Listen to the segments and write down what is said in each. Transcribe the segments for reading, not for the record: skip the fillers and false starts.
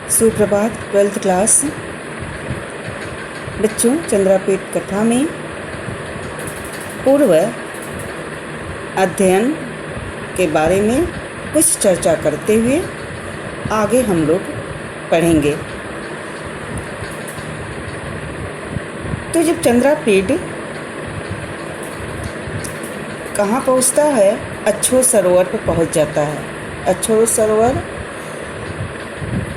सुप्रभात। 12th class बच्चों, चंद्रापीठ कथा में पूर्व अध्ययन के बारे में कुछ चर्चा करते हुए आगे हम लोग पढ़ेंगे। तो जब चंद्रापीठ कहाँ पहुँचता है? अच्छो सरोवर पर पहुँच जाता है। अच्छो सरोवर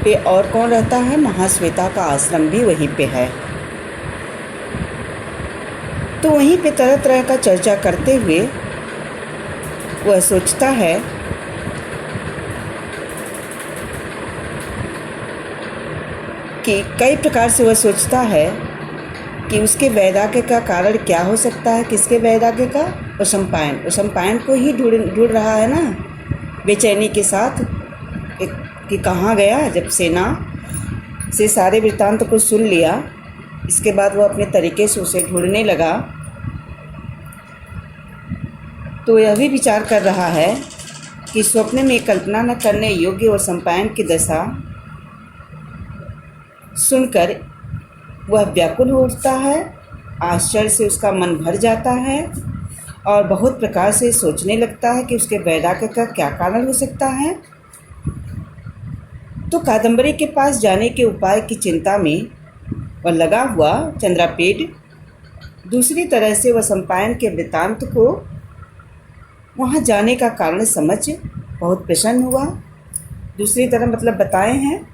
पे और कौन रहता है? महाश्वेता का आश्रम भी वहीं पे है। तो वहीं पे तरह तरह का चर्चा करते हुए वह सोचता है कि कई प्रकार से वह सोचता है कि उसके वैराग्य का कारण क्या हो सकता है। किसके वैराग्य का? वैशंपायन को ही ढूंढ रहा है ना, बेचैनी के साथ कि कहाँ गया। जब सेना से सारे वृत्तांत को सुन लिया, इसके बाद वो अपने तरीके से उसे ढूंढने लगा। तो यह भी विचार कर रहा है कि स्वप्न में कल्पना न करने योग्य वैशंपायन की दशा सुनकर वह व्याकुल हो उठता है। आश्चर्य से उसका मन भर जाता है और बहुत प्रकार से सोचने लगता है कि उसके वैराग्य का क्या कारण हो सकता है। तो कादम्बरी के पास जाने के उपाय की चिंता में वह लगा हुआ चंद्रापीठ दूसरी तरह से वैशंपायन के वृत्तांत को वहाँ जाने का कारण समझ बहुत प्रसन्न हुआ। दूसरी तरह मतलब बताए हैं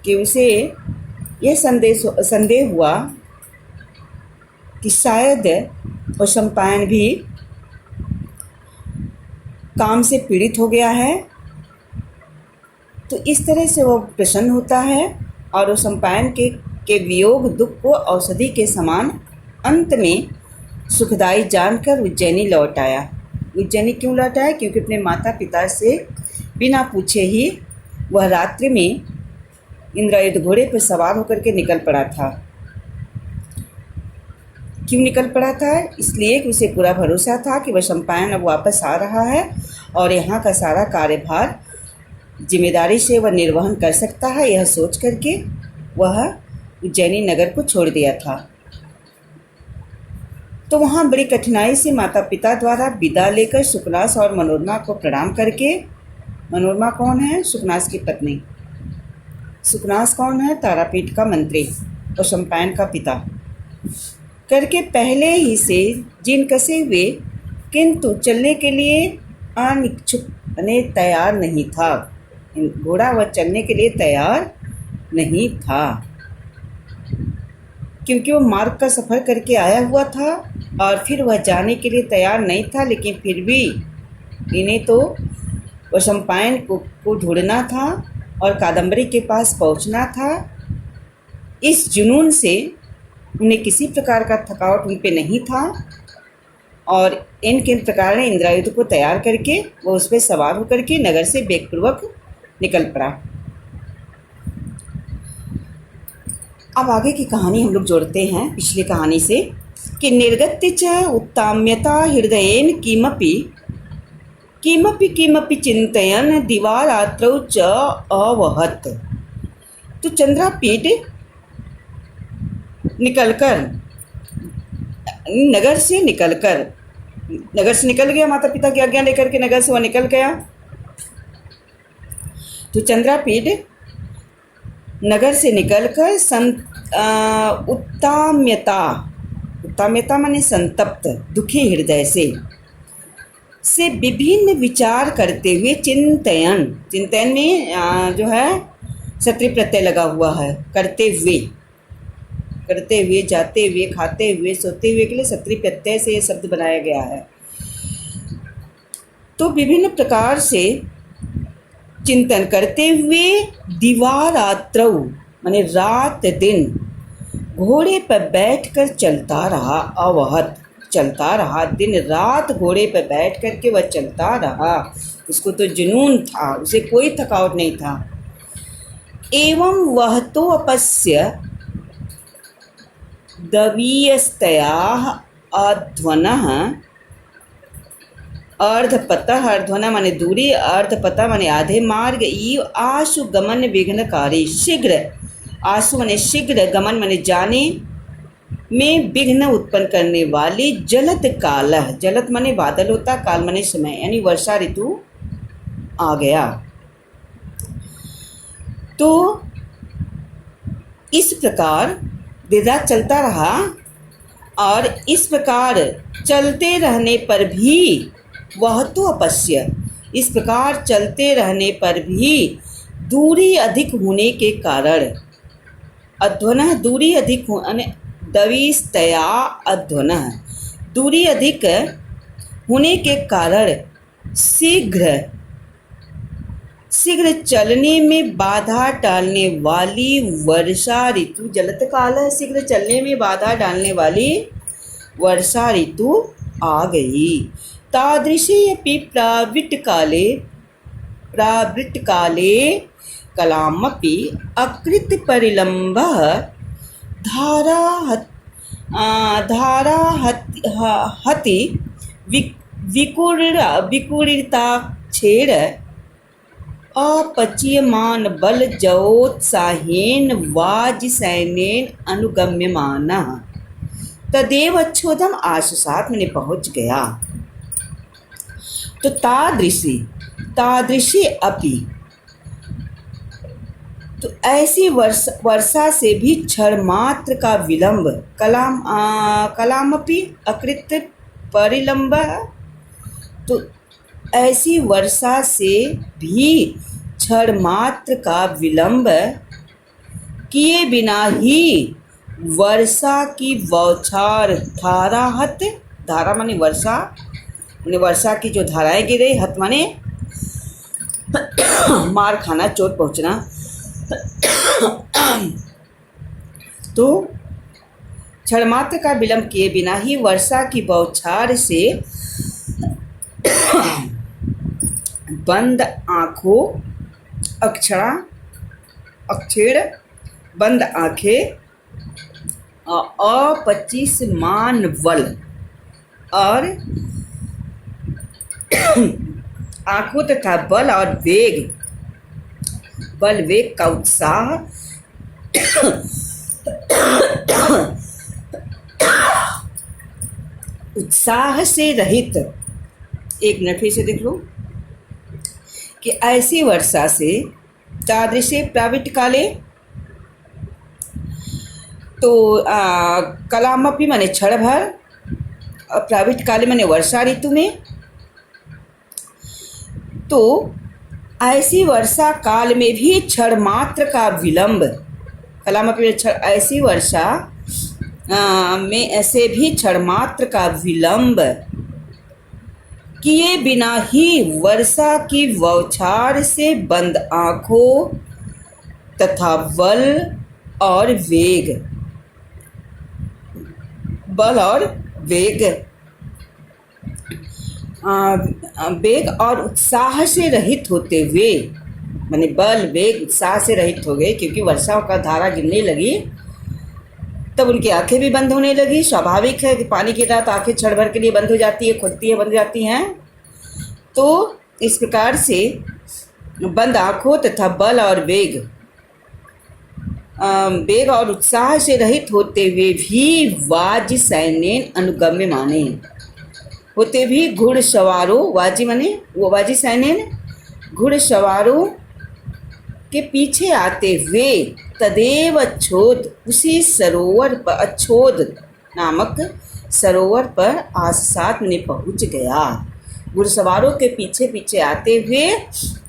कि उसे यह संदेह हुआ कि शायद वैशंपायन भी काम से पीड़ित हो गया है। तो इस तरह से वह प्रसन्न होता है और वैशंपायन के वियोग दुख को औषधि के समान अंत में सुखदायी जानकर उज्जैनी लौट आया। उज्जैनी क्यों लौट आया? क्योंकि अपने माता पिता से बिना पूछे ही वह रात्रि में इंद्रयुध घोड़े पर सवार होकर के निकल पड़ा था। क्यों निकल पड़ा था? इसलिए कि उसे पूरा भरोसा था कि वैशंपायन अब वापस आ रहा है और यहाँ का सारा कार्यभार जिम्मेदारी से वह निर्वहन कर सकता है। यह सोच करके वह उज्जैनी नगर को छोड़ दिया था। तो वहाँ बड़ी कठिनाई से माता पिता द्वारा विदा लेकर सुकनास और मनोरमा को प्रणाम करके, मनोरमा कौन है? सुकनास की पत्नी। सुकनास कौन है? तारापीठ का मंत्री, वैशंपायन का पिता। करके पहले ही से जिन कसे हुए किंतु चलने के लिए अनिच्छुक तैयार नहीं था। घोड़ा वह चलने के लिए तैयार नहीं था क्योंकि वो मार्ग का सफ़र करके आया हुआ था और फिर वह जाने के लिए तैयार नहीं था। लेकिन फिर भी इन्हें तो वैशंपायन को ढूंढना था और कादम्बरी के पास पहुंचना था। इस जुनून से उन्हें किसी प्रकार का थकावट उन पे नहीं था और इन किन प्रकार ने इंद्रायुध को तैयार करके वो उस पर सवार होकर के नगर से वेगपूर्वक निकल पड़ा। अब आगे की कहानी हम लोग जोड़ते हैं पिछली कहानी से कि निर्गत्य च उत्ताम्यता हृदयेन किमपि किमपि किमपि चिंतयन दिवारात्रौ च अवहत। तो चंद्रापीठ नगर से निकल गया। माता पिता की आज्ञा लेकर के नगर से वह निकल गया। तो चंद्रापीठ नगर से निकलकर उत्ताम्यता माने संतप्त, दुखी हृदय से विभिन्न विचार करते हुए चिंतन में जो है क्षत्रिय प्रत्यय लगा हुआ है। करते हुए, जाते हुए, खाते हुए, सोते हुए के लिए क्षत्रिय प्रत्यय से ये शब्द बनाया गया है। तो विभिन्न प्रकार से चिंतन करते हुए दिवारात्रौ माने रात दिन घोड़े पर बैठकर चलता रहा। अवहत, चलता रहा। दिन रात घोड़े पर बैठ कर के वह चलता रहा। उसको तो जुनून था, उसे कोई थकावट नहीं था। एवं वह तो अपस्य दवीयस्तया अध्वनः अर्धपतः, अर्धवना माने दूरी, अर्धपतः माने आधे मार्ग, ई आशु गमन विघ्नकारी, शीघ्र, आशु माने शीघ्र, गमन माने जाने, में विघ्न उत्पन्न करने वाली, जलत कालः, जलत माने बादल होता, काल माने समय, यानी वर्षा ऋतु आ गया। तो इस प्रकार देर रात चलता रहा और इस प्रकार चलते रहने पर भी वह तो अपश्य, इस प्रकार चलते रहने पर भी दूरी अधिक होने के कारण, अध्वनः दूरी अधिक दविस्तया अध्वनः, दूरी अधिक होने के कारण शीघ्र शीघ्र चलने में बाधा डालने वाली वर्षा ऋतु, जलत काल है, शीघ्र चलने में बाधा डालने वाली वर्षा ऋतु आ गई। तादृशी अपि प्रावृट् काले कलामपि अकृत परिलम्बः धारा हति विकुरिताक्षेर अपचीयमान बल जवोत्साहेन वाजिसैनेन अनुगम्यमानः तदेव अच्छोदम आशुसात में पहुँच गया। तो तादृशी अपि, तो ऐसी वर्षा से भी क्षण मात्र का विलंब, कलामपि अकृत परिलंब, तो ऐसी वर्षा से भी क्षण मात्र का विलंब किए बिना ही वर्षा की बौछार धाराहत, धारा माने वर्षा, माने वर्षा की जो धाराएं गिरे, हत माने मार खाना, चोट पहुंचना, तो क्षण मात्र का विलंब किए बिना ही वर्षा की बौछार से बंद आँखों, अक्षेण बंद आँखें, अपचिष्यमान बल, और आँखों तथा बल और वेग, बल वेग का उत्साह उत्साह से रहित, एक मिनट फिर से देख लो कि ऐसी वर्षा से तादृशे प्राविट काले, तो कलामपि माने क्षण भर, और प्राविट काले माने वर्षा ऋतु में, तो ऐसी वर्षा काल में भी क्षण मात्र का विलंब, कलामपि ऐसी वर्षा में ऐसे भी क्षण मात्र का विलंब किए बिना ही वर्षा की बौछार से बंद आँखों तथा बल और वेग, वेग और उत्साह से रहित होते हुए, माने बल वेग उत्साह से रहित हो गए, क्योंकि वर्षा का धारा गिरने लगी तब उनकी आंखें भी बंद होने लगी। स्वाभाविक है कि पानी गिर रहा तो आंखें क्षण भर के लिए बंद हो जाती है, खुलती है, बंद हो जाती हैं। तो इस प्रकार से बंद आँखों तथा बल और वेग और उत्साह से रहित होते हुए भी वाजी सैनेन अनुगम्य माने, होते भी घुड़सवारों, वाजी माने वो वाजी सैनेन, घुड़सवारों के पीछे आते हुए तदेव अच्छोद, उसी सरोवर पर, अच्छोद नामक सरोवर पर आसात में पहुँच गया। घुड़सवारों के पीछे पीछे आते हुए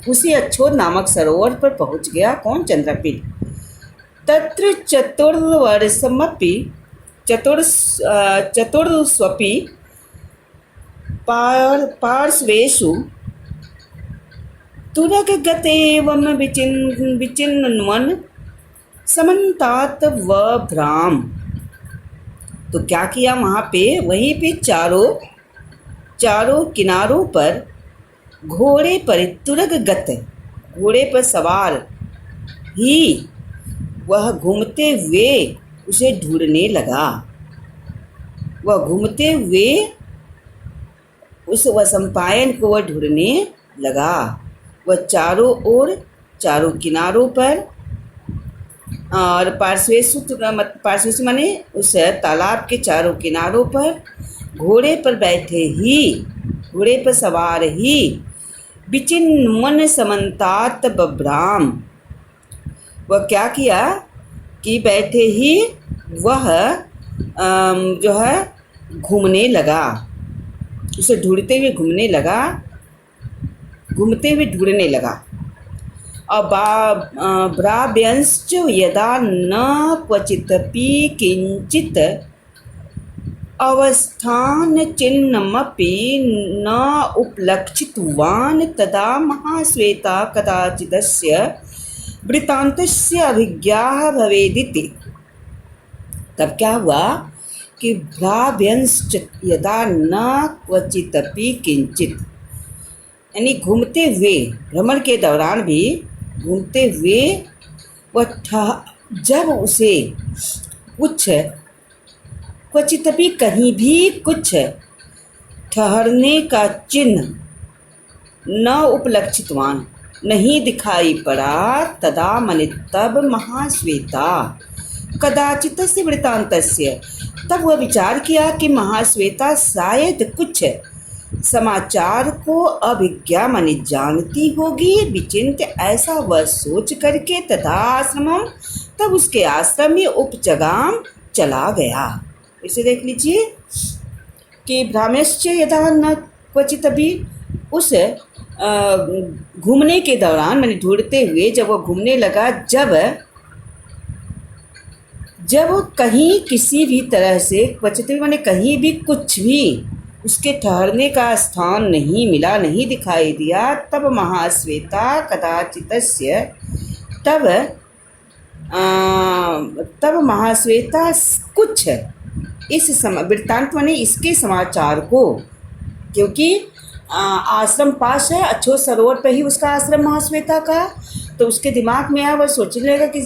उसी अच्छोद नामक सरोवर पर पहुँच गया। कौन? चंद्रपीठ। तत्र चतुर्वर्षमपि चतुर्स्वपि पार्श्वेषु तुरगगतेवं विचिन्वन् समन्तात वभ्राम। तो क्या किया वहाँ पे? वहीं पे चारों किनारों पर घोड़े पर तुरगगत, घोड़े पर सवार ही वह घूमते हुए उसे ढूंढने लगा। वह घूमते हुए उस वैशंपायन को वह ढूंढने लगा। वह चारों किनारों पर और पार्श्वेसु माने उस तालाब के चारों किनारों पर घोड़े पर सवार ही विचिन्न मन समन्तात बभ्राम। वह क्या किया कि बैठे ही वह जो है घूमने लगा, उसे ढूंढते हुए ढूंढने लगा। और भ्राव्यंश्च यदा न क्वचिदपि किंचित अवस्थान चिन्हमपि न उपलक्षितवान् तदा महाश्वेता कदाचिदस्य वृत्तान्तस्य अभिज्ञा भवेदिति। तब क्या हुआ कि भ्राव्यंश्च यदा न क्वचिदपि किंचित, यानी घूमते हुए, भ्रमण के दौरान भी घूमते हुए वह जब उसे कुछ क्वचिदपि कहीं भी कुछ ठहरने का चिन्ह न उपलक्षितवान नहीं दिखाई पड़ा, तदा मन तब महाश्वेता कदाचितस्य वृत्तान्तस्य, तब वह विचार किया कि महाश्वेता शायद कुछ समाचार को अभिज्ञा माने जानती होगी। विचिंत, ऐसा वह सोच करके तथा आश्रमम, तब उसके आश्रम में उपजगाम चला गया। इसे देख लीजिए कि भ्राम्यश्च यदा न क्वचित, अभी उस घूमने के दौरान मैंने ढूंढते हुए जब वो घूमने लगा, जब कहीं किसी भी तरह से क्वचित माने कहीं भी कुछ भी उसके ठहरने का स्थान नहीं मिला, नहीं दिखाई दिया, तब महाश्वेता कदाचितस्य, तब महाश्वेता कुछ इस वृत्तांत माने इसके समाचार को, क्योंकि आश्रम पास है, अछोत सरोवर पे ही उसका आश्रम महाश्वेता का, तो उसके दिमाग में आया, वह सोचने लगा कि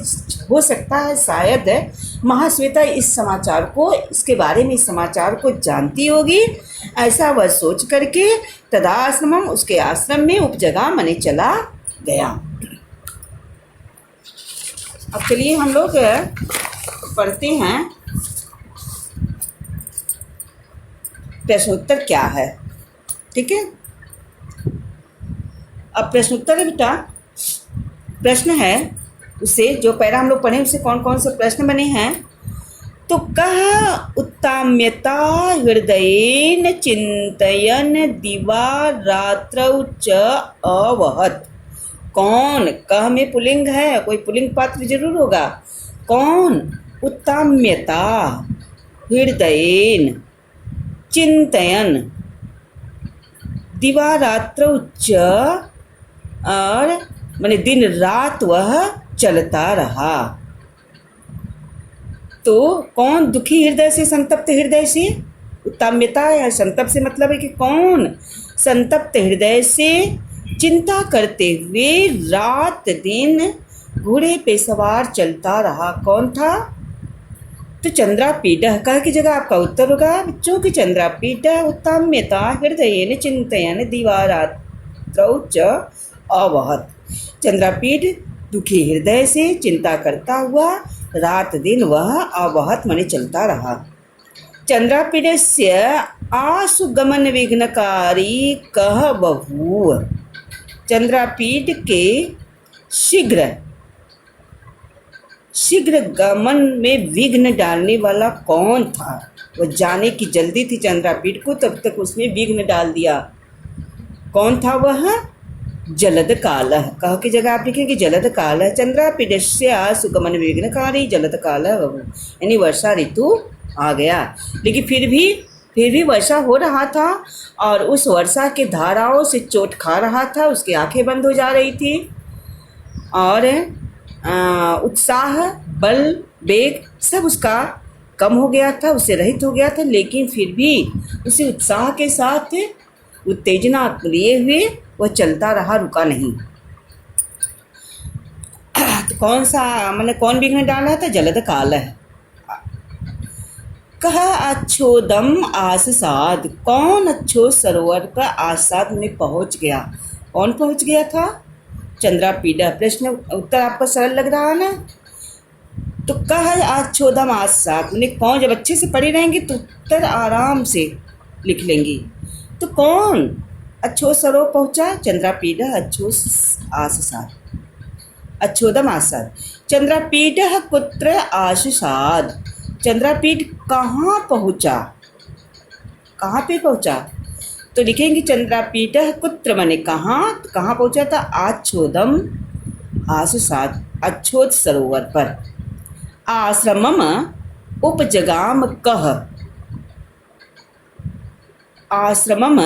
हो सकता है शायद महाश्वेता इस समाचार को, इसके बारे में इस समाचार को जानती होगी। ऐसा वह सोच करके तदा आश्रमम, उसके आश्रम में उपजगा माने चला गया। अब चलिए हम लोग पढ़ते हैं प्रश्नोत्तर क्या है। ठीक है, अब प्रश्नोत्तर है बेटा, प्रश्न है उसे जो पैरा हम लोग पढ़े उसे कौन कौन से प्रश्न बने हैं। तो कह उत्ताम्यता हृदयेन चिंतयन दिवा रात्रौ च अवहत। कौन, कह में पुल्लिंग है, कोई पुल्लिंग पात्र जरूर होगा। कौन, उत्ताम्यता हृदयेन चिंतयन दिवा रात्रौ च, और माने दिन रात वह चलता रहा। तो कौन दुखी हृदय से, संतप्त हृदय से, उत्ताम्यता या संतप्त से मतलब है कि कौन संतप्त हृदय से चिंता करते हुए रात दिन घोड़े पे सवार चलता रहा। कौन था? तो चंद्रापीडः, कह की जगह आपका उत्तर होगा बच्चों की चंद्रापीडः उत्ताम्यता हृदयेन चिंतयन दिवा रात्रौ च अवहत। चंद्रापीड दुखी हृदय से चिंता करता हुआ रात दिन वह अवहत माने चलता रहा। चंद्रापीडस्य आशुगमन विघ्नकारी कह बभूव। चंद्रापीड के शीघ्र गमन में विघ्न डालने वाला कौन था? वह जाने की जल्दी थी चंद्रापीड को, तब तक उसने विघ्न डाल दिया। कौन था वह? जलद कालः, कह की जगह आप लिखेंगे जलद कालः। चंद्रापीडस्य सुगमन विघ्नकारी जलद कालः बभूव, यानी वर्षा ऋतु आ गया। लेकिन फिर भी वर्षा हो रहा था और उस वर्षा के धाराओं से चोट खा रहा था, उसकी आंखें बंद हो जा रही थी और उत्साह, बल, वेग सब उसका कम हो गया था, उससे रहित हो गया था। लेकिन फिर भी उसी उत्साह के साथ उत्तेजना लिए हुए वह चलता रहा, रुका नहीं। तो कौन सा, मैंने कौन विघ्न डाला था? जलद काल है। कह अच्छोदम आसाद, कौन अच्छो सरोवर का आसाद में पहुंच गया। कौन पहुंच गया था? चंद्रापीड। प्रश्न उत्तर आपको सरल लग रहा है ना? तो कह अच्छोदम आसाद मैंने कौन, जब अच्छे से पढ़े रहेंगे तो उत्तर आराम से लिख लेंगी। तो कौन अच्छो सरोवर पहुंचा? चंद्रापीड अच्छो आसाद, अच्छोदम आसाद। चंद्रापीड कुत्र आसाद, चंद्रापीड कहाँ पहुँचा, कहाँ पे पहुँचा? तो लिखेंगे चंद्रापीड कुत्र माने कहाँ, तो कहाँ पहुँचा था? अच्छोदम आसाद, अच्छोद सरोवर पर। आश्रमम उपजगाम कह, आश्रमम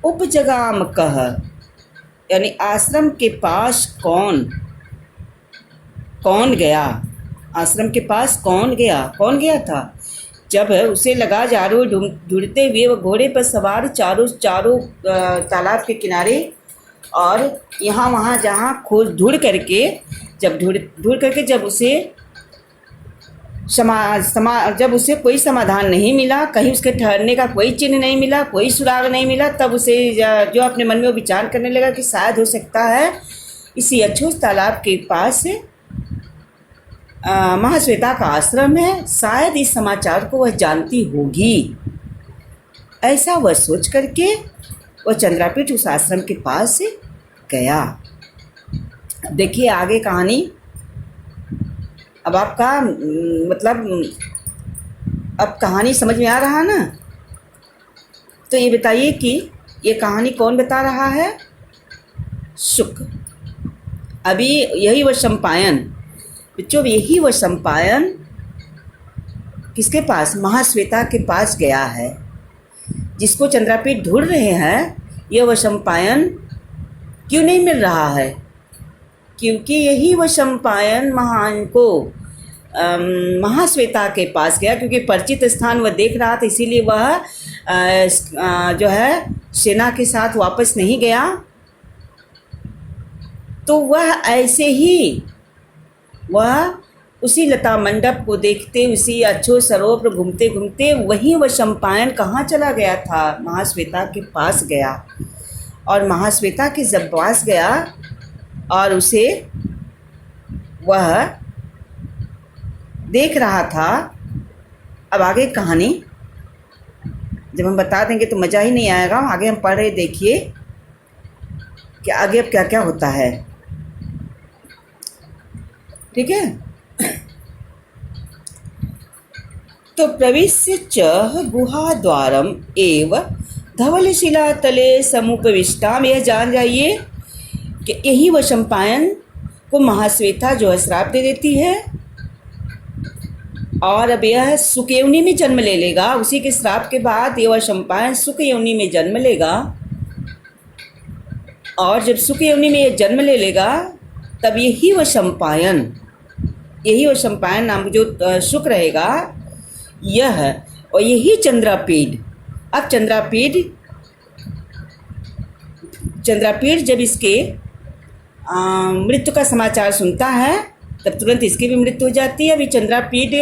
उपजगाम कह यानी आश्रम के पास कौन, कौन गया, आश्रम के पास कौन गया, कौन गया था? जब उसे लगा जारो ढूंढते हुए वो घोड़े पर सवार चारों तालाब के किनारे और यहाँ वहाँ जहाँ खोज ढूंढ करके जब उसे जब उसे कोई समाधान नहीं मिला, कहीं उसके ठहरने का कोई चिन्ह नहीं मिला, कोई सुराग नहीं मिला, तब उसे जो अपने मन में वो विचार करने लगा कि शायद हो सकता है इसी अच्छोद तालाब के पास महाश्वेता का आश्रम है, शायद इस समाचार को वह जानती होगी। ऐसा वह सोच करके वह चंद्रापीड उस आश्रम के पास गया। देखिए आगे कहानी। अब आपका मतलब अब कहानी समझ में आ रहा ना? तो ये बताइए कि ये कहानी कौन बता रहा है? शुक। अभी यही वह सम्पायन, बच्चों यही वह सम्पायन किसके पास? महाश्वेता के पास गया है, जिसको चंद्रापीड ढूंढ रहे हैं। यह वह सम्पायन क्यों नहीं मिल रहा है? क्योंकि यही वह सम्पायन महान को महाश्वेता के पास गया, क्योंकि परिचित स्थान वह देख रहा था, इसीलिए वह जो है सेना के साथ वापस नहीं गया। तो वह ऐसे ही वह उसी लता मंडप को देखते, उसी अच्छो सरोवर पर घूमते घूमते वहीं वह सम्पायन कहाँ चला गया था? महाश्वेता के पास गया। और महाश्वेता के जब पास गया और उसे वह देख रहा था। अब आगे कहानी जब हम बता देंगे तो मज़ा ही नहीं आएगा। आगे हम पढ़ रहे, देखिए कि आगे अब क्या क्या होता है। ठीक है। तो प्रविश्य च गुहाद्वारम एव धवलशिलातले समुपविष्टाम, यह जान जाइए कि यही वह सम्पायन को महाश्वेता जो है श्राप दे देती है और अब यह सुख योनि में जन्म ले लेगा। उसी के श्राप के बाद यह वह सम्पायन सुख योनि में जन्म लेगा और जब सुख योनि में यह जन्म ले लेगा तब यही वह सम्पायन नाम जो सुख रहेगा यह, और यही चंद्रापीड। अब चंद्रापीड जब इसके मृत्यु का समाचार सुनता है तब तुरंत इसकी भी मृत्यु हो जाती है। अभी चंद्रापीड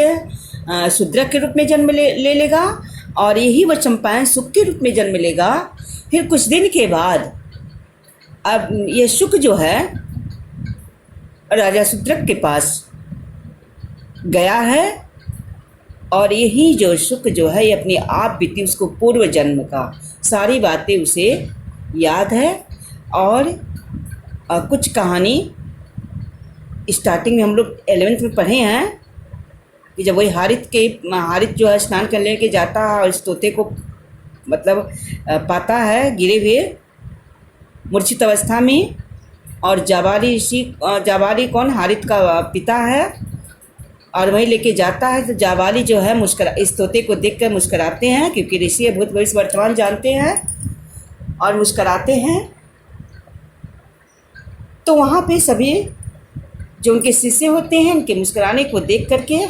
शूद्रक के रूप में जन्म ले लेगा और यही वह सम्पायन सुख के रूप में जन्म लेगा। फिर कुछ दिन के बाद अब यह शुक जो है राजा शूद्रक के पास गया है और यही जो शुक जो है ये अपने आप बीती, उसको पूर्व जन्म का सारी बातें उसे याद है। और कुछ कहानी स्टार्टिंग में हम लोग 11th में पढ़े हैं कि जब वही हारित जो है स्नान करने के जाता है और इस तोते को मतलब पाता है गिरे हुए मूर्छित अवस्था में, और जाबाली कौन? हारित का पिता है, और वही लेके जाता है। तो जाबाली जो है इस तोते को देखकर मुस्कराते हैं, क्योंकि ऋषि भूत भविष्य वर्तमान जानते हैं और मुस्कराते हैं। तो वहाँ पे सभी जो उनके शिष्य होते हैं उनके मुस्कुराने को देख करके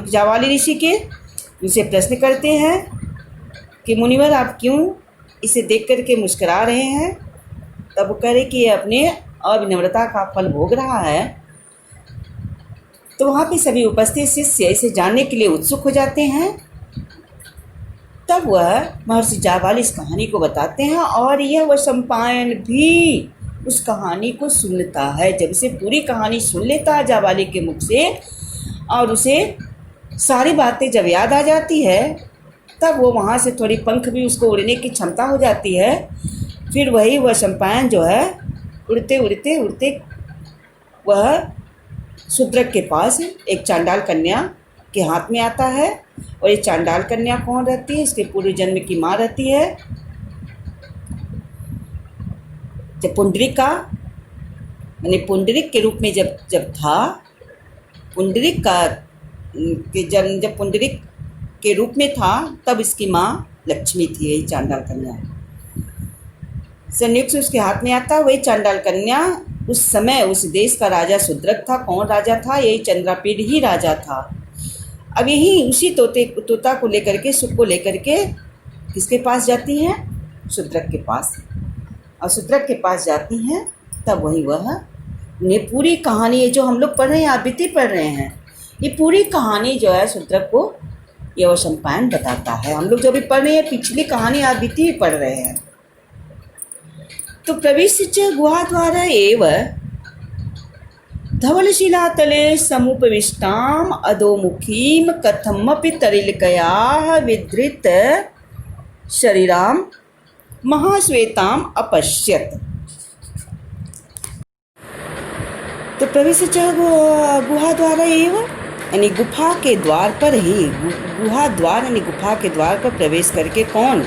जाबाली ऋषि के उनसे प्रश्न करते हैं कि मुनिवर आप क्यों इसे देख करके मुस्कुरा रहे हैं? तब वो कह रहे कि ये अपने अविनम्रता का फल भोग रहा है। तो वहाँ पे सभी उपस्थित शिष्य इसे जानने के लिए उत्सुक हो जाते हैं तब वह महर्षि जाबाली इस कहानी को बताते हैं और यह वैशंपायन भी उस कहानी को सुनता है। जब से पूरी कहानी सुन लेता है जाबाली के मुख से और उसे सारी बातें जब याद आ जाती है, तब वो वहाँ से थोड़ी पंख भी उसको उड़ने की क्षमता हो जाती है। फिर वही वैशंपायन जो है उड़ते उड़ते उड़ते वह शूद्रक के पास एक चांडाल कन्या के हाथ में आता है। और ये चांडाल कन्या कौन रहती है? इसके पूर्व जन्म की माँ रहती है। जब पुंडरीका यानी पुंडरीक के रूप में जब था, पुंडरीक का के जन्म जब पुंडरीक के रूप में था, तब इसकी माँ लक्ष्मी थी। यही चांडाल कन्या संयुक्त से उसके हाथ में आता। वही चांडाल कन्या उस समय उस देश का राजा शूद्रक था। कौन राजा था? यही चंद्रापीड ही राजा था। अब यही उसी तोता को लेकर के, सुख को लेकर के किसके पास जाती हैं? शूद्रक के पास। और शूद्रक के पास जाती हैं, तब वही वह उन्हें पूरी कहानी, ये जो हम लोग पढ़ रहे हैं, आप बीती पढ़ रहे हैं, ये पूरी कहानी जो है शूद्रक को ये वैशंपायन बताता है। हम लोग जो भी पढ़ रहे हैं पिछली कहानी आप बीती ही पढ़ रहे हैं। तो प्रविश्य गुहाद्वारा एव धवलशिलातले समुपविष्टाम अधोमुखीम कथमपि तरिलकयाः विधृत शरीराम महाश्वेताम अपश्यत। तो प्रविश्य गुहाद्वारा एव यानी गुफा के द्वार पर ही, गुहा द्वार यानी गुफा के द्वार पर प्रवेश करके कौन?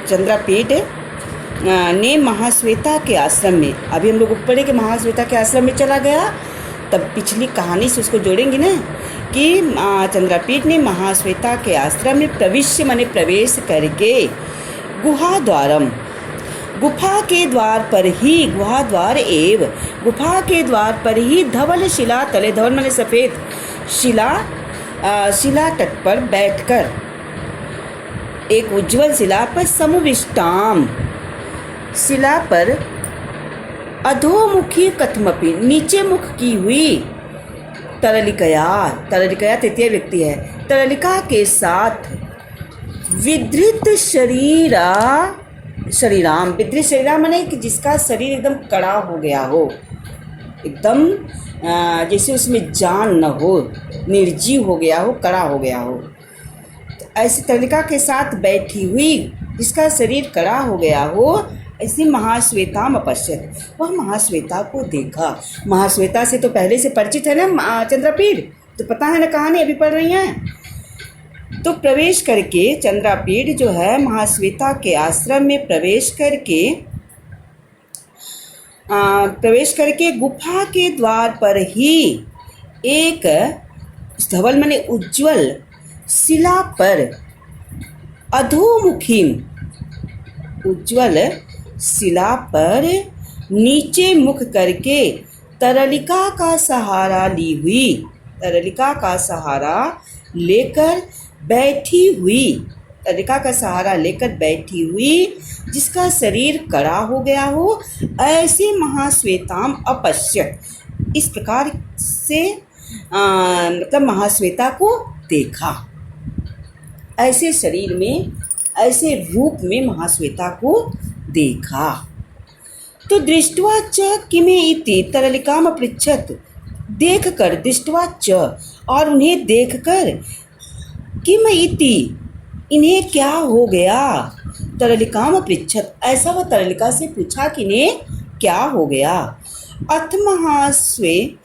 चंद्रापीड ने महाश्वेता के आश्रम में, अभी हम लोग ऊपर के महाश्वेता के आश्रम में चला गया, तब पिछली कहानी से उसको जोड़ेंगे ना कि चंद्रापीड ने महाश्वेता के आश्रम में प्रविश्य माने प्रवेश करके गुहाद्वारम, गुफा के द्वार पर ही, गुहाद्वार एव गुफा के द्वार पर ही धवल शिला तले, धवल माने सफ़ेद, शिला तट पर बैठकर एक उज्ज्वल शिला पर समुविष्टाम, शिला पर अधोमुखी कथमपि नीचे मुख की हुई, तरलिकया, तरलिकया तृतीय व्यक्ति है, तरलिका के साथ विधृत शरीराम, विधृत शरीराम माने कि जिसका शरीर एकदम कड़ा हो गया हो, एकदम जैसे उसमें जान न हो, निर्जीव हो गया हो, कड़ा हो गया हो, तो ऐसी तरलिका के साथ बैठी हुई जिसका शरीर कड़ा हो गया हो, ऐसी महाश्वेताम अपश्यत, वह महाश्वेता को देखा। महाश्वेता से तो पहले से परिचित है ना चंद्रापीड, तो पता है ना कहानी अभी पढ़ रही हैं। तो प्रवेश करके चंद्रापीड जो है महाश्वेता के आश्रम में प्रवेश करके गुफा के द्वार पर ही एक धवल माने उज्ज्वल शिला पर अधोमुखी, उज्ज्वल शिला पर नीचे मुख करके तरलिका का सहारा ली हुई, तरलिका का सहारा लेकर बैठी हुई, तरलिका का सहारा लेकर बैठी हुई जिसका शरीर कड़ा हो गया हो, ऐसे महाश्वेताम अपश्यत, इस प्रकार से मतलब महाश्वेता को देखा। ऐसे शरीर में, ऐसे रूप में महाश्वेता को देखा। तो दृष्ट्वा च किमे इति तरलिकाम अपृच्छत, देख कर, दृष्ट्वा च और उन्हें देखकर, किम इति इन्हें क्या हो गया, तरलिकाम अपृच्छत ऐसा वह तरलिका से पूछा कि इन्हें क्या हो गया। अथ महाश्वेतैव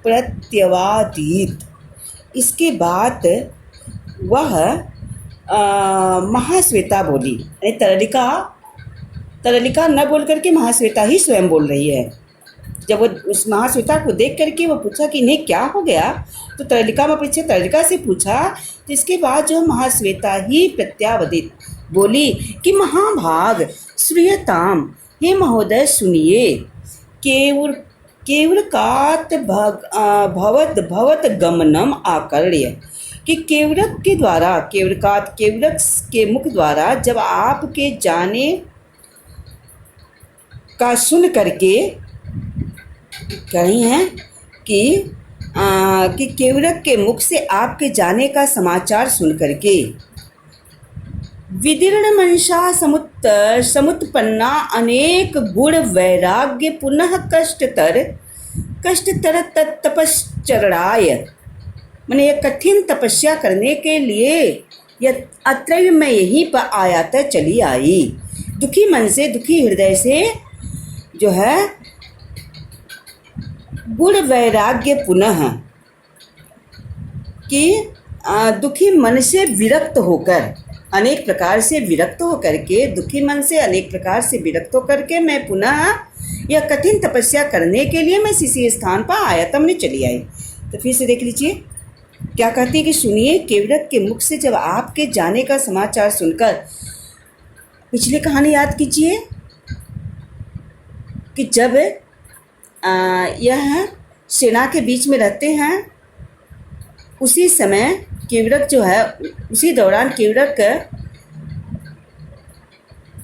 प्रत्यवादीत, इसके बाद वह महाश्वेता बोली, तरलिका न बोल करके महाश्वेता ही स्वयं बोल रही है। जब वो उस महाश्वेता को देख करके वो पूछा कि इन्हें क्या हो गया, तो तरलिका में पीछे तरलिका से पूछा, तो इसके बाद जो महाश्वेता ही प्रत्यावदित बोली कि महाभाग श्रूयताम, हे महोदय सुनिए, केवलकात भवत गमनम आकर्ण्य, कि केवलक के द्वारा, केवलकात केवलक के मुख द्वारा जब आपके जाने का सुन करके कह रही हैं कि कि केवरक के मुख से आपके जाने का समाचार सुन करके विदीर्ण मनसा समुत्पन्ना अनेक गुण वैराग्य पुनः कष्टतर तपश्चरणाय, मैंने ये कठिन तपस्या करने के लिए यह अत्रैव मैं यहीं पर आयात चली आई। दुखी मन से, दुखी हृदय से जो है गुण वैराग्य पुनः कि दुखी मन से विरक्त होकर, अनेक प्रकार से विरक्त होकर के, दुखी मन से अनेक प्रकार से विरक्त होकर के मैं पुनः यह कठिन तपस्या करने के लिए मैं इसी स्थान पर आयतम में चली आई। तो फिर से देख लीजिए क्या कहती है कि सुनिए, केवरक के मुख से जब आपके जाने का समाचार सुनकर, पिछली कहानी याद कीजिए कि जब यह सेना के बीच में रहते हैं, उसी समय केवरक जो है, उसी दौरान केवरक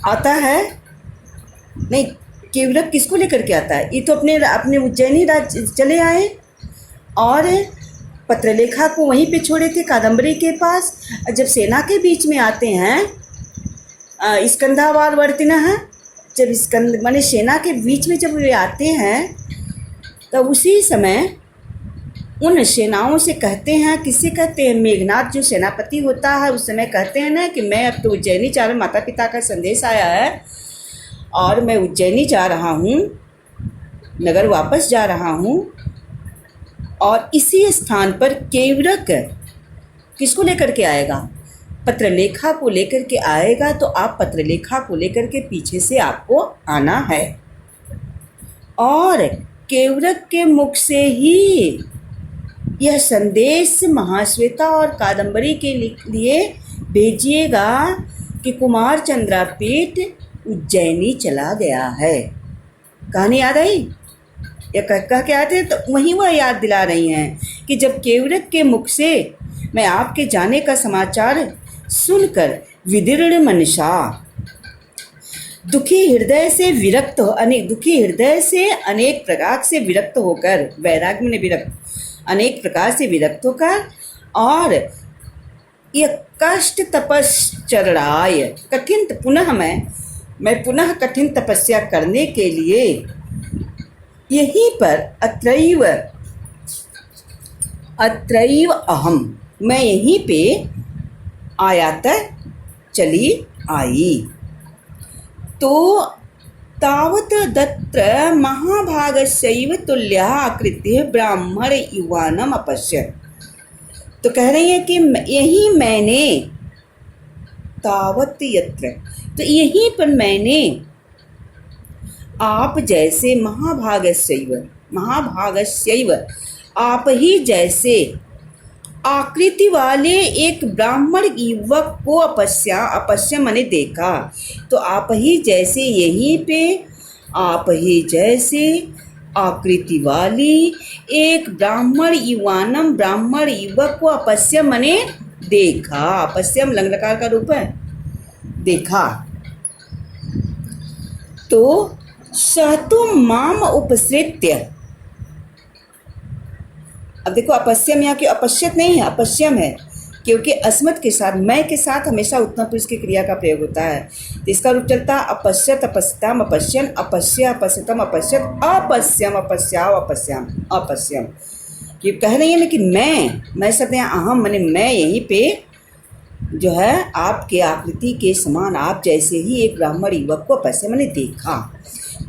आता है। नहीं, केवरक किसको लेकर के आता है? ये तो अपने उज्जैनी राज्य चले आए और पत्रलेखा को वहीं पे छोड़े थे, कादम्बरी के पास। जब सेना के बीच में आते हैं स्कंधावार वर्तिनः, जब स्कंद माने सेना के बीच में जब वे आते हैं, तब उसी समय उन सेनाओं से कहते हैं, किससे कहते हैं? मेघनाथ जो सेनापति होता है उस समय कहते हैं ना कि मैं अब तो उज्जैनी जा रहा हूँ, माता पिता का संदेश आया है और मैं उज्जैनी जा रहा हूँ, नगर वापस जा रहा हूँ। और इसी स्थान पर केवरक किसको लेकर के आएगा? पत्रलेखा को लेकर के आएगा। तो आप पत्रलेखा को लेकर के पीछे से आपको आना है और केवरक के मुख से ही यह संदेश महाश्वेता और कादम्बरी के लिए भेजिएगा कि कुमार चंद्रापीठ उज्जैनी चला गया है। कहानी याद आई? या कह के आते तो वहीं वह याद दिला रही हैं कि जब केवरक के मुख से मैं आपके जाने का समाचार सुनकर विदीर्ण मनसा, दुखी हृदय से विरक्त हो, दुखी हृदय से अनेक प्रकार से विरक्त होकर, वैराग्य में विरक्त, अनेक प्रकार से विरक्त होकर, और यह कष्ट तपश्चरणाय, कठिन पुनः मैं पुनः कठिन तपस्या करने के लिए यहीं पर अत्रैव अहम, मैं यहीं पे आयात चली आई। तो तावत दत्र महाभागस्यैव तुल्यः आकृतिः ब्राह्मण युवानम अपश्यत्। तो कह रही है कि यही मैंने, तावत यत्र, तो यहीं पर मैंने आप जैसे महाभागस्यैव आप ही जैसे आकृति वाले एक ब्राह्मण युवक को अपश्य मैंने देखा। तो आप ही जैसे, यहीं पे आप ही जैसे आकृति वाली एक ब्राह्मण युवक को अपश्य मैंने देखा। अपश्यम लंगलकार का रूप है, देखा। तो सहतु माम उपसृत्य, अब देखो अपश्यम यहाँ की अपश्यत नहीं है, अपश्यम है, क्योंकि अस्मत् के साथ, मैं के साथ हमेशा उत्तम पुरुष की क्रिया का प्रयोग होता है। तो इसका रूप चलता अपश्यत, अपश्यताम, अपश्यन, अपश्य, अपश्यतम, अपश्यत, अपश्यम, अपश्याव, अपश्याम, अपश्यम। ये कह रही है ना कि मैं शब्द यहाँ अहम, मैंने मैं यहीं पे जो है आपके आकृति के समान, आप जैसे ही एक ब्राह्मण युवक को अपश्य मैंने देखा।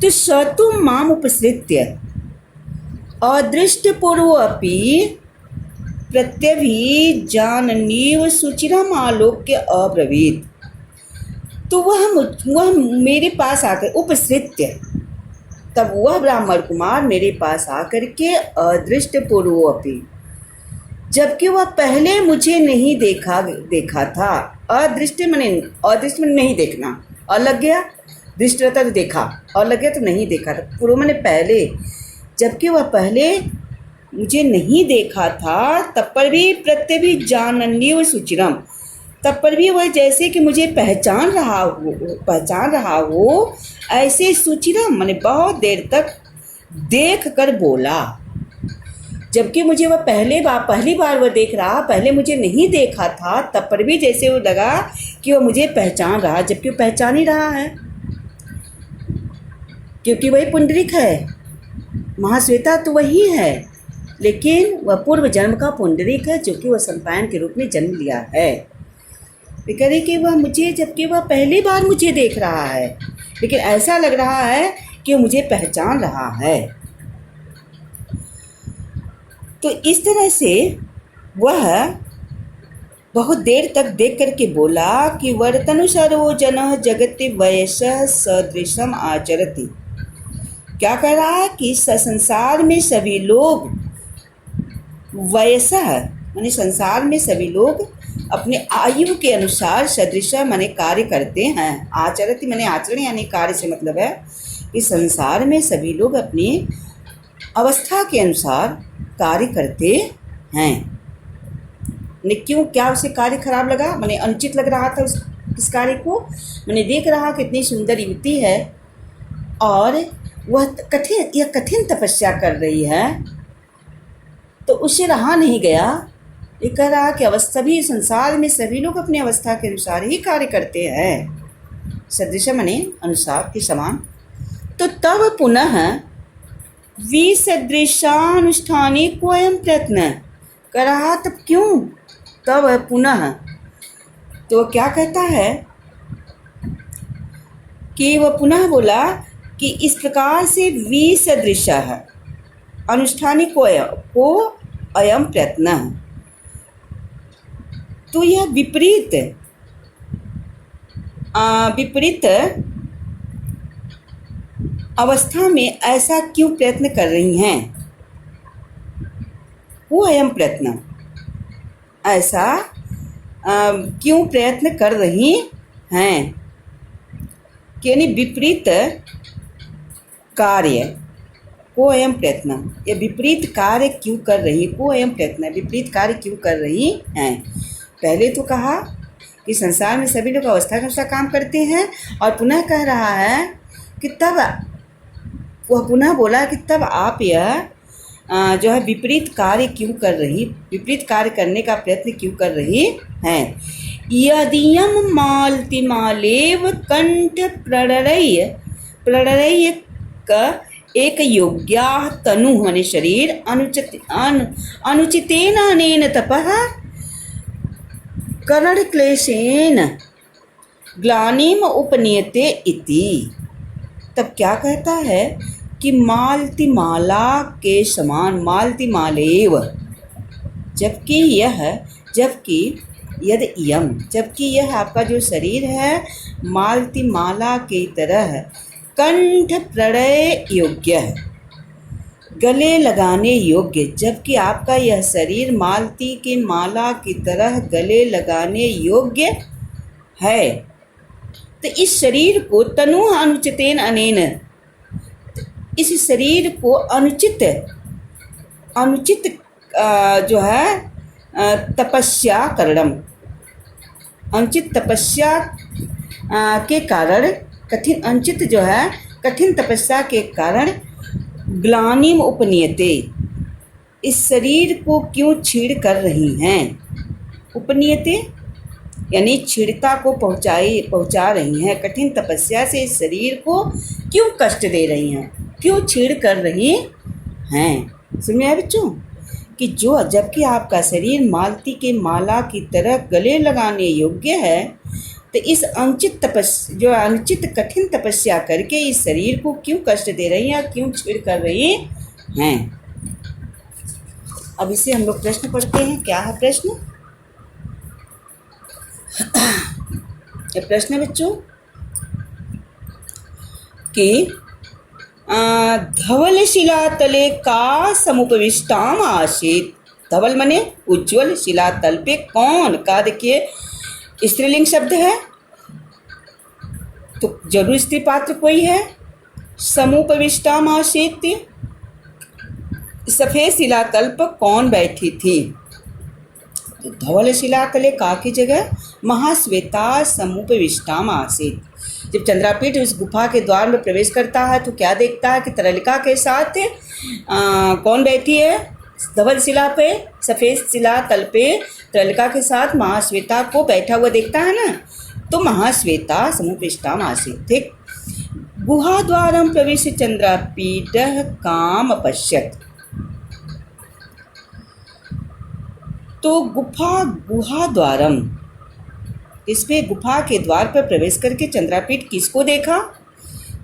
तो सतु माम उपसृत्य अदृष्टपूर्वपि प्रत्यभिजाननीव सुचिरम आलोक्य अब्रवीत। तो वह मेरे पास आकर, उपसृत्य, तब वह ब्राह्मण कुमार मेरे पास आकर के अदृष्टपूर्वपि, जबकि वह पहले मुझे नहीं देखा था। अदृष्ट मैंने नहीं देखना, और लग गया, दृष्ट रहता तो देखा, और लग गया तो नहीं देखा था। पूर्व मैंने पहले, जबकि वह पहले मुझे नहीं देखा था, तब पर भी प्रत्यभिजानन्य सुचिरम, तब पर भी वह जैसे कि मुझे पहचान रहा हो ऐसे सुचिरम, मैंने बहुत देर तक देख कर बोला। जबकि मुझे वह पहली बार वह देख रहा, पहले मुझे नहीं देखा था, तब पर भी जैसे वो लगा कि वह मुझे पहचान रहा, जबकि वो पहचान ही रहा है, क्योंकि वही पुंडरीक है। महाश्वेता तो वही है, लेकिन वह पूर्व जन्म का पुंडरीक है, जो कि वह सम्पायन के रूप में जन्म लिया है। वे कह रही कि वह मुझे, जबकि वह पहली बार मुझे देख रहा है, लेकिन ऐसा लग रहा है कि वह मुझे पहचान रहा है। तो इस तरह से वह बहुत देर तक देख करके बोला कि वर्तनुसरो जनः जगति वयसः सदृशम आचरति। क्या कह रहा है कि संसार में सभी लोग वयसः माने संसार में सभी लोग अपने आयु के अनुसार सदृश माने कार्य करते हैं। आचरति माने आचरण यानी कार्य से मतलब है कि संसार में सभी लोग अपनी अवस्था के अनुसार कार्य करते हैं। मैंने क्यों, क्या उसे कार्य खराब लगा, मैंने अनुचित लग रहा था इस कार्य को। मैंने देख रहा कितनी सुंदर युवती है और वह कठिन तपस्या कर रही है, तो उससे रहा नहीं गया। ये कह रहा कि सभी संसार में सभी लोग अपनी अवस्था के अनुसार ही कार्य करते हैं, सदृश माने अनुसार के समान। तो तब पुनः विसदृशानुष्ठाने कोयम प्रयत्न कर रहा, तब क्यों, तब पुनः, तो क्या कहता है कि वह पुनः बोला कि इस प्रकार से विसदृश अनुष्ठाने को अयम प्रयत्न, तो यह विपरीत अवस्था में ऐसा क्यों प्रयत्न कर रही हैं, वो अयम प्रयत्न, ऐसा क्यों प्रयत्न कर रही हैं, यानी विपरीत कार्य को अयम प्रयत्न, ये विपरीत कार्य क्यों कर रही, को अयम प्रयत्न, विपरीत कार्य क्यों कर रही हैं। पहले तो कहा कि संसार में सभी लोग अवस्था के अनुसार काम करते हैं, और पुनः कह रहा है कि तब वह पुनः बोला कि तब आप यह जो है विपरीत कार्य क्यों कर रही, विपरीत कार्य करने का प्रयत्न क्यों कर रही हैं। यदियम मालतिमालेव कंठ प्रणरय का एक योग्या तनु माने शरीर अनुचितेन अनेन तपः करण क्लेशेन ग्लानिम उपनीयते इति। तब क्या कहता है कि मालतिमाला के समान, मालतिमालेव, जबकि यह आपका जो शरीर है मालतिमाला की तरह कंठ प्रणय योग्य है, गले लगाने योग्य, जबकि आपका यह शरीर मालती के माला की तरह गले लगाने योग्य है। तो इस शरीर को तनु अनुचितेन अनेन, इस शरीर को अनुचित जो है तपस्या करणम, अनुचित तपस्या के कारण, अनुचित जो है कठिन तपस्या के कारण ग्लानिम उपनीयते, इस शरीर को क्यों छीड़ कर रही हैं। उपनीयते यानी छीड़ता को पहुंचा रही हैं, कठिन तपस्या से इस शरीर को क्यों कष्ट दे रही हैं, क्यों छीड़ कर रही हैं। समझ में आया बच्चों कि जबकि आपका शरीर मालती के माला की तरह गले लगाने योग्य है, तो इस अनुचित कठिन तपस्या करके इस शरीर को क्यों कष्ट दे रही हैं, क्यों छीड़ कर रही हैं। अब इसे हम लोग प्रश्न पढ़ते हैं। क्या है प्रश्न? ये प्रश्न है बच्चों कि धवल शिलातले का समुपविष्टाम आसीत। धवल मने उज्ज्वल, शिलातल पे कौन, का देखिए स्त्रीलिंग शब्द है तो जरूर स्त्री पात्र कोई है। समुपविष्टाम आसीत, सफेद शिलातल पर कौन बैठी थी। तो धवल शिलातले का की जगह महाश्वेता समुपविष्टाम आसीत। जब चंद्रापीठ उस गुफा के द्वार में प्रवेश करता है तो क्या देखता है कि तरलिका के साथ कौन बैठी है, धवल शिला पे, सफ़ेद शिला तल पे तलिका के साथ महाश्वेता को बैठा हुआ देखता है ना, तो महाश्वेता समुपृष्ठाम आसीत्। ठीक। गुहाद्वारं प्रविश्य चंद्रापीडः काम अपश्यत्। तो गुहा द्वारम, इसमें गुफा के द्वार पर प्रवेश करके चंद्रापीठ किसको देखा?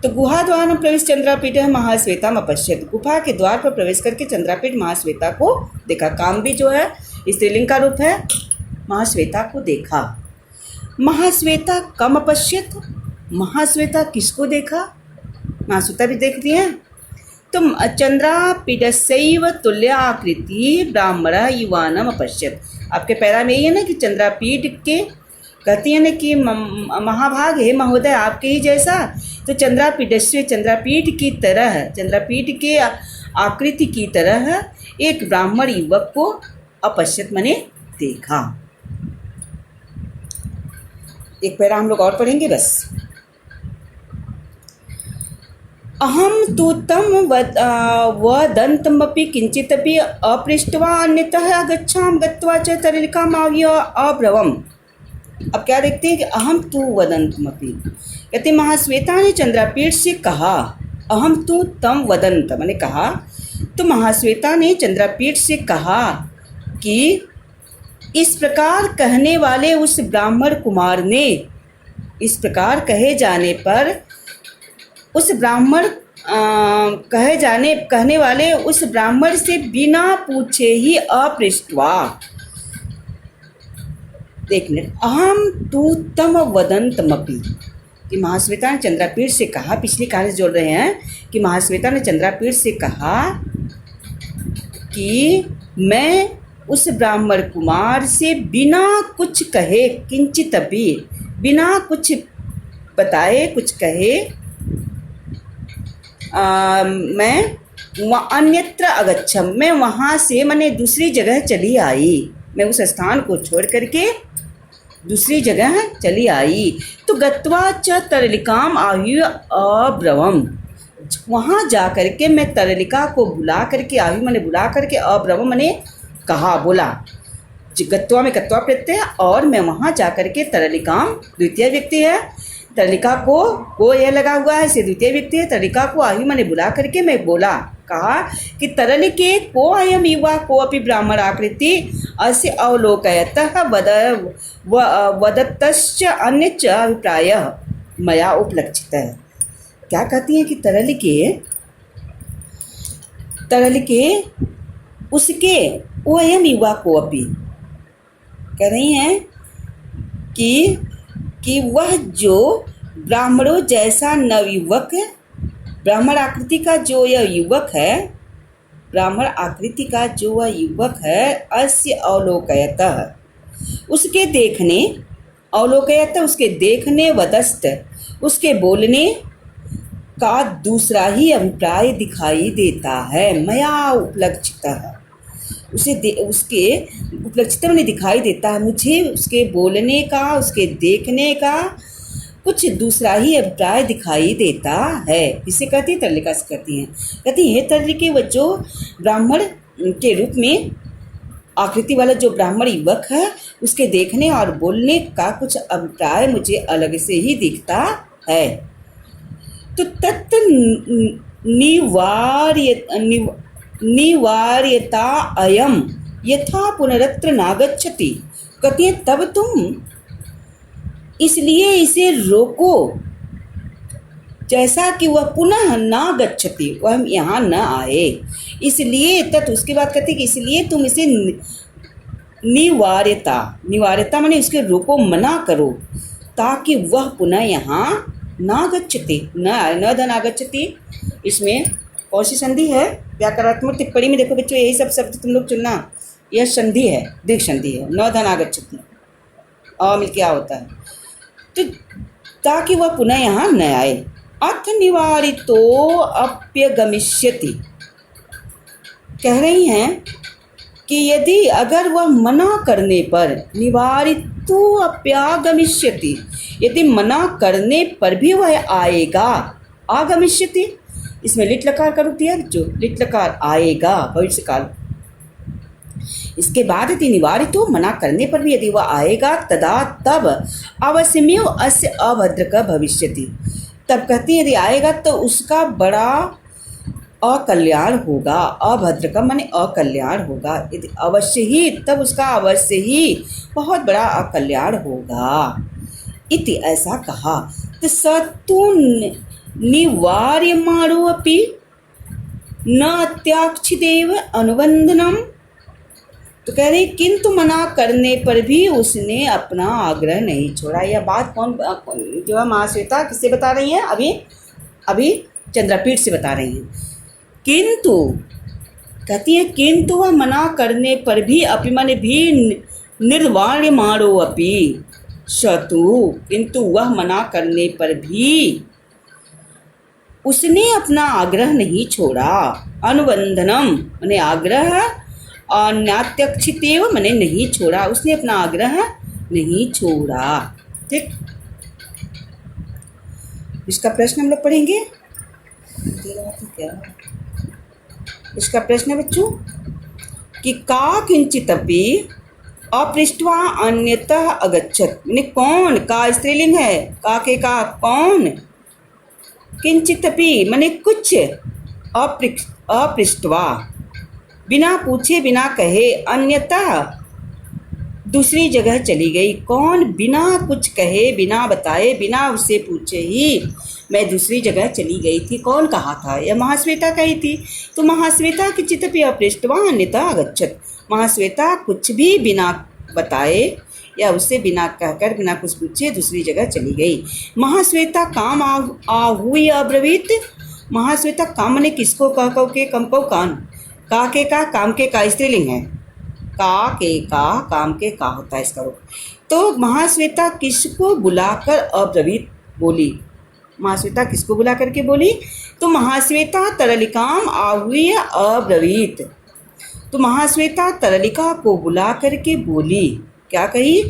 तो गुहा द्वारम प्रवेश चंद्रापीठ महाश्वेताम अपश्यत्। गुफा के द्वार पर प्रवेश करके चंद्रापीठ महाश्वेता को देखा। काम भी जो है स्त्रीलिंग का रूप है, महाश्वेता को देखा। महाश्वेता कम अपश्यत्, महाश्वेता किसको देखा? महाश्वेता भी देखती है। तो चंद्रापीठस्यैव तुल्य आकृति ब्राह्मण युवानम अपश्यत्। आपके पैरा में यही है ना कि चंद्रापीठ के कहती है ना कि महाभाग हे महोदय आपके ही जैसा। तो चंद्रापीठस्य, चंद्रापीठ की तरह, चंद्रापीठ के आकृति की तरह एक ब्राह्मण युवक को अपश्यत मने देखा। एक पैरा हम लोग और पढ़ेंगे बस। अहम तु तम वदन्तमपि किंचिदपि अपृष्ट्वा अन्यतः गच्छाम गत्वा च तरिकामाव्य अब्रवम। अब क्या देखते हैं कि अहम तु वदन्तमपि, कहते महाश्वेता ने चंद्रापीठ से कहा, अहम तु तम वदंत मैंने कहा। तो महाश्वेता ने चंद्रापीठ से कहा कि इस प्रकार कहने वाले उस ब्राह्मण कुमार ने, इस प्रकार कहे जाने पर उस ब्राह्मण कहने वाले उस ब्राह्मण से बिना पूछे ही अपृष्ट्वा, देखने अहम तू तम वदंतमपि, कि महाश्वेता ने चंद्रापीठ से कहा, पिछले कार्य जोड़ रहे हैं कि महाश्वेता ने चंद्रापीठ से कहा कि मैं उस ब्राह्मण कुमार से बिना कुछ कहे, किंचित भी बिना कुछ बताए, कुछ कहे मैं अन्यत्र अगच्छम, मैं वहाँ से मैंने दूसरी जगह चली आई, मैं उस स्थान को छोड़ करके दूसरी जगह चली आई। तो गत्वा च तरलिकाम आयु अब्रवम, वहाँ जा करके मैं तरलिका को बुला करके, आयु मैंने बुला करके, अब्रवम मैंने कहा, बोला। गत्वा में गत्वा प्रत्यय, और मैं वहाँ जा करके तरलिकाम द्वितीय व्यक्ति है, तरलिका को यह लगा हुआ है, इसे द्वितीय व्यक्ति है। तरलिका को आयु मैंने बुला करके मैं बोला, कहा कि तरलिके को अयम युवा को अपि ब्राह्मण आकृति अस्य अवलोकयतः वदत्तश्च अन्यच्च अभिप्रायः मया उपलक्षितः। क्या कहती हैं कि तरलिके उसके वो अयम युवा को अपि, कह रही हैं कि वह जो ब्राह्मणों जैसा नवयुवक, ब्राह्मण आकृति का जो यह युवक है, ब्राह्मण आकृति का जो वह युवक है, अस्य अवलोकयतः, उसके देखने, अवलोकयतः उसके देखने, वदस्त उसके बोलने का दूसरा ही अभिप्राय दिखाई देता है। मया उपलक्षितः, उसके उपलक्षित में दिखाई देता है, मुझे उसके बोलने का, उसके देखने का कुछ दूसरा ही अभिप्राय दिखाई देता है। किसे कहती है? तरलिका से कहती हैं। कहती है तरलिके, वह जो ब्राह्मण के रूप में आकृति वाला जो ब्राह्मण युवक है, उसके देखने और बोलने का कुछ अभिप्राय मुझे अलग से ही दिखता है। तो तत् निवार्यता अयम यथा पुनरत्र नागच्छति, कहती है तब तुम इसलिए इसे रोको जैसा कि वह पुनः ना गच्छति, वह यहाँ न आए, इसलिए तत्, उसके बाद कहती कि इसलिए तुम इसे निवार्यता माने इसके रोको, मना करो, ताकि वह पुनः यहाँ ना गच्छति, न आए, न धन आगच्छति। इसमें कौन सी संधि है? व्याकरणात्मक टिप्पणी में देखो बच्चों, यही सब शब्द तुम लोग चुनना, यह संधि है, दीर्घ संधि है, न धन आगच्छति, अ मिल क्या होता है, तो ताकि वह पुनः यहाँ न आए। अथ निवारितो अप्यगमिष्यति, कह रही हैं कि यदि अगर वह मना करने पर, निवारितो अप्यागमिष्यति, यदि मना करने पर भी वह आएगा, आगमिष्यति, इसमें लिट लकार का रूप दिया जो लिट लकार, आएगा, भविष्य काल, इसके बाद यदि निवारितो मना करने पर भी यदि वह आएगा तदा तब अवश्यमेव अस्य अभद्रक भविष्यति। तब कहती है यदि आएगा तो उसका बड़ा अकल्याण होगा। अभद्र का माने अकल्याण होगा, यदि अवश्य ही तब उसका अवश्य ही बहुत बड़ा अकल्याण होगा। इति ऐसा कहा तो सतु निवार्यमाणो अपि न त्याक्षिदेव अनुबंधनम। तो कह रही किंतु मना करने पर भी उसने अपना आग्रह नहीं छोड़ा। यह बात कौन जो है महाश्वेता किससे बता रही हैं? अभी चंद्रपीठ से बता रही हैं। किंतु कहती है किंतु वह मना करने पर भी अपि माने भी निर्वाण्य मारो अपि शतु, किंतु वह मना करने पर भी उसने अपना आग्रह नहीं छोड़ा। अनुबंधनम माने आग्रह और नात्यक्षितेव माने नहीं छोड़ा, उसने अपना आग्रह नहीं छोड़ा। ठीक, इसका प्रश्न हम लोग पढ़ेंगे। क्या इसका प्रश्न है बच्चों कि का किंचितपि अपृष्ट्वा अन्यतः अगच्छत, माने कौन, का स्त्रीलिंग है, का के का कौन, किंचितपि माने कुछ, अपृष्ट्वा बिना पूछे बिना कहे, अन्यतः दूसरी जगह चली गई। कौन बिना कुछ कहे बिना बताए बिना उससे पूछे ही मैं दूसरी जगह चली गई थी। कौन कहा था? यह महाश्वेता कही थी। तो महाश्वेता की चित्तपि अपृष्ट्वा अन्यथा अगच्छत, महाश्वेता कुछ भी बिना बताए या उससे बिना कहकर बिना कुछ पूछे दूसरी जगह चली गई। महाश्वेता काम आहुई अब्रवीत, महाश्वेता काम ने किसको कह कहो के कम को कान, का के का काम के का स्त्रीलिंग है, का के का काम के का होता है इसका रूप। तो महाश्वेता किसको बुलाकर अब्रवीत बोली? महाश्वेता किसको बुला करके बोली? तो महाश्वेता तरलिकाम आहुय अब्रवीत। तो महाश्वेता तरलिका को बुला करके बोली, क्या कही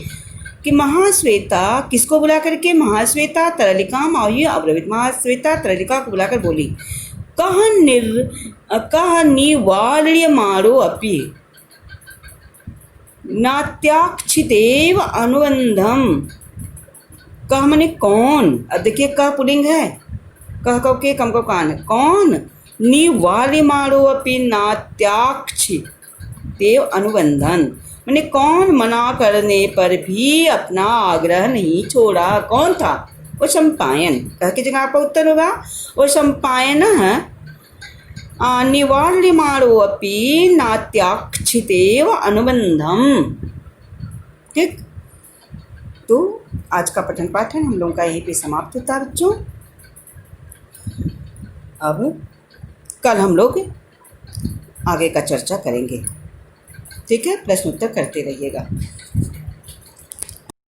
कि महाश्वेता किसको बुला करके? महाश्वेता तरलिकाम आहुय अब्रवीत, महाश्वेता तरलिका को बुलाकर बोली कह निवार्यमाणो अपि नात्याक्षितेव अनुबंधम। कह मने कौन, अब देखिए कह पुलिंग है, कह कहो के कम को कान, कौन, निवार्यमाणो अपि नात्याक्षितेव अनुबंधन, मैंने कौन मना करने पर भी अपना आग्रह नहीं छोड़ा। कौन था? वो सम्पायन। कह की जगह आपका उत्तर होगा वो सम्पायन निवार्यमाणो अपि नात्याक्षितेव अनुबंधम। ठीक, तो आज का पठन पाठन हम लोगों का यहीं पे समाप्त होता है बच्चों। अब कल हम लोग आगे का चर्चा करेंगे। ठीक है, प्रश्न उत्तर करते रहिएगा।